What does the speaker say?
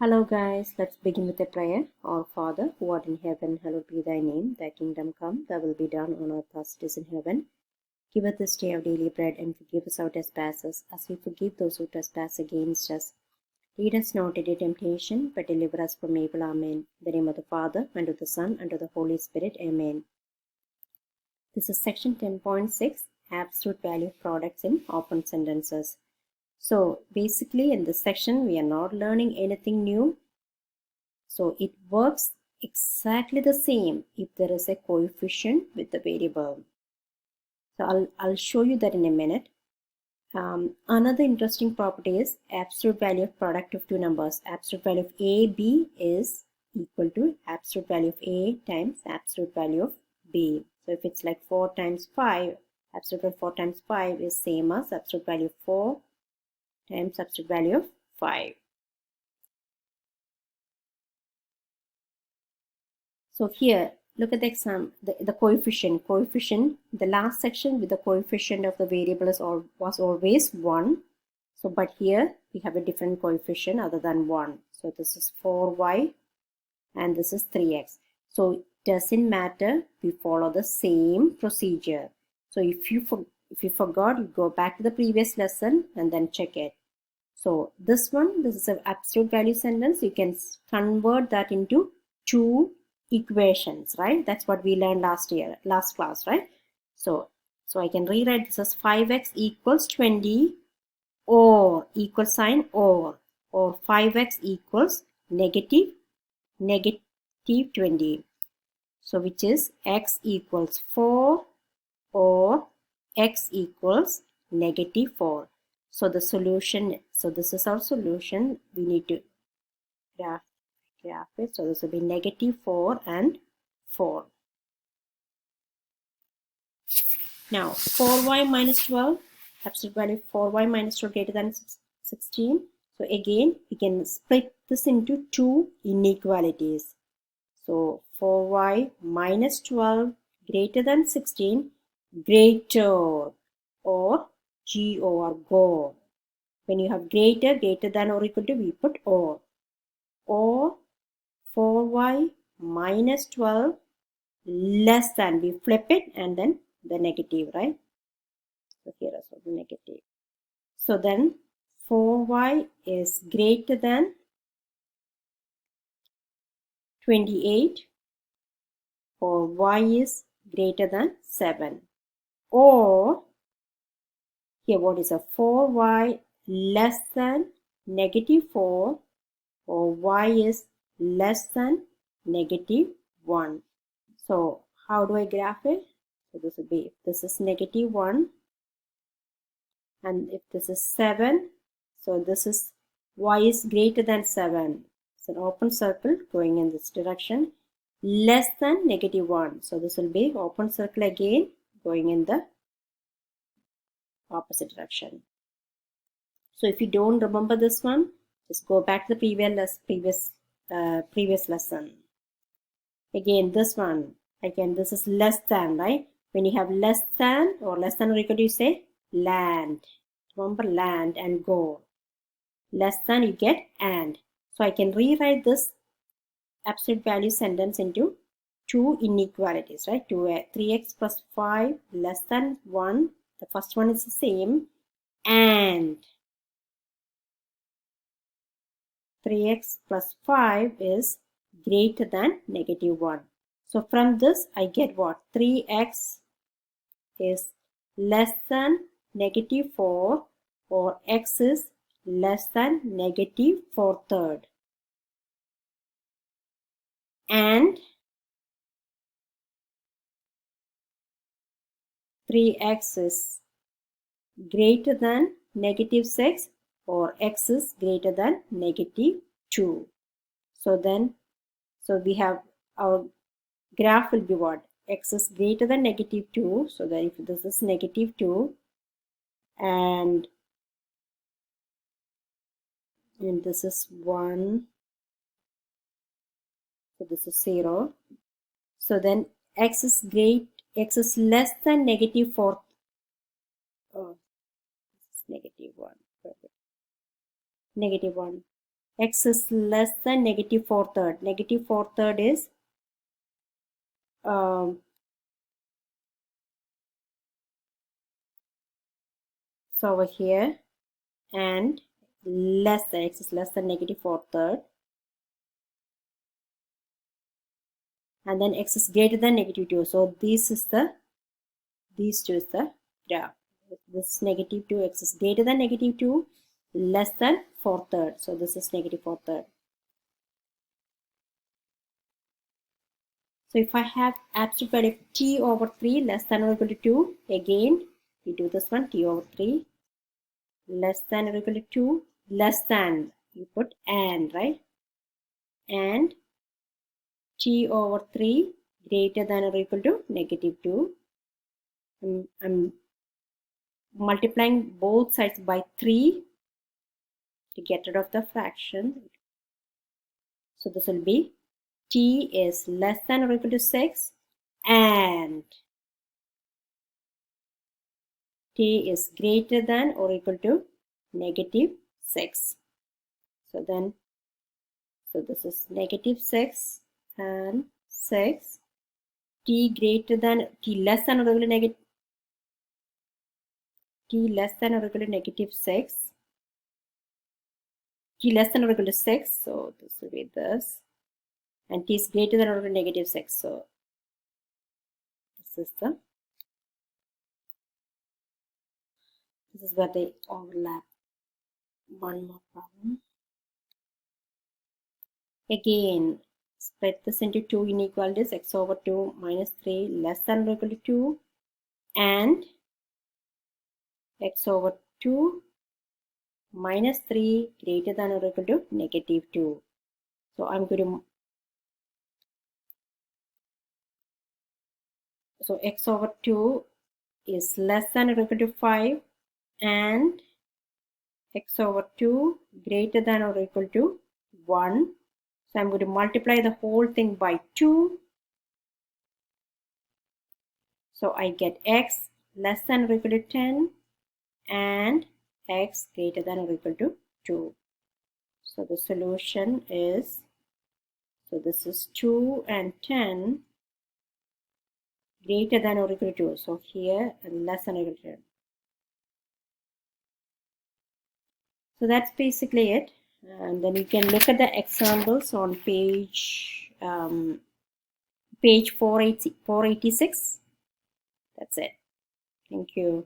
Hello guys, let's begin with a prayer. Our Father, who art in heaven, hallowed be thy name. Thy kingdom come, thy will be done on earth as it is in heaven. Give us this day our daily bread, and forgive us our trespasses, as we forgive those who trespass against us. Lead us not into temptation, but deliver us from evil. Amen. In the name of the Father, and of the Son, and of the Holy Spirit. Amen. This is section 10.6, absolute value of products in open sentences. So basically in this section, we are not learning anything new. So it works exactly the same if there is a coefficient with the variable. So I'll show you that in a minute. Another interesting property is absolute value of product of two numbers. Absolute value of A, B is equal to absolute value of A times absolute value of B. So if it's like 4 times 5, absolute value of 4 times 5 is same as absolute value of 4 times absolute value of 5. So here, look at the exam, the coefficient. The last section with the coefficient of the variable was always 1. So, but here we have a different coefficient other than 1. So this is 4y and this is 3x. So it doesn't matter, we follow the same procedure. So if you forgot, you go back to the previous lesson and then check it. So this is an absolute value sentence. You can convert that into two equations, right? That's what we learned last class, right? So I can rewrite this as 5x equals 20 or equal sign or 5x equals negative 20. So which is x equals 4 or x equals negative 4. So the solution, so this is our solution. We need to graph it. So this will be negative 4 and 4. Now 4y minus 12, absolute value 4y minus 12 greater than 16. So again, we can split this into two inequalities. So 4y minus 12 greater than 16 greater or G or go. When you have greater than or equal to, we put or 4y minus 12 less than, we flip it and then the negative, right? So here also the negative. So then 4y is greater than 28 or y is greater than 7. Or here what is a 4y less than negative 4 or y is less than negative 1. So how do I graph it? So this will be, if this is negative 1 and if this is 7, so this is y is greater than 7. It's an open circle going in this direction, less than negative 1. So this will be open circle again going in the opposite direction. So if you don't remember this one, just go back to the previous lesson. Again, this one, again, this is less than, right? When you have less than or less than or equal to, you say land. Remember land and go. Less than, you get and. So I can rewrite this absolute value sentence into two inequalities, right? 3x plus 5 less than 1. The first one is the same. And 3x plus 5 is greater than negative 1. So from this, I get what? 3x is less than negative 4 or x is less than negative 4/3. And 3x is greater than negative 6 or x is greater than negative 2. So then, so we have our graph will be what? X is greater than negative 2. So that if this is negative 2 and this is 1, so this is 0. So then x is less than negative 4. Oh, this is negative 1. Perfect. Negative 1. x is less than negative 4/3. Negative 4/3 is so over here, and less than, x is less than negative 4/3, and then x is greater than negative 2. So these two is the graph. This is negative 2, x is greater than negative 2, less than 4/3. So this is negative 4/3. So if I have absolute value of t over 3 less than or equal to 2, again we do this one, t over 3 less than or equal to 2, less than, you put and, right? And t over 3 greater than or equal to negative 2. I'm multiplying both sides by 3 to get rid of the fraction. So this will be t is less than or equal to 6 and t is greater than or equal to negative 6. So this is negative 6 and 6. T greater than, t less than or equal to negative, t less than or equal to negative 6. T less than or equal to 6. So this will be this. And t is greater than or equal to negative 6. So this is where they overlap. One more problem. Again, split this into two inequalities, x over 2 minus 3 less than or equal to 2 and x over 2 minus 3 greater than or equal to negative 2. So I'm going to, so x over 2 is less than or equal to 5 and x over 2 greater than or equal to 1. So I'm going to multiply the whole thing by 2. So I get x less than or equal to 10 and x greater than or equal to 2. So the solution is, so this is 2 and 10 greater than or equal to 2. So here less than or equal to 10. So that's basically it. And then you can look at the examples on page 486. That's it. Thank you.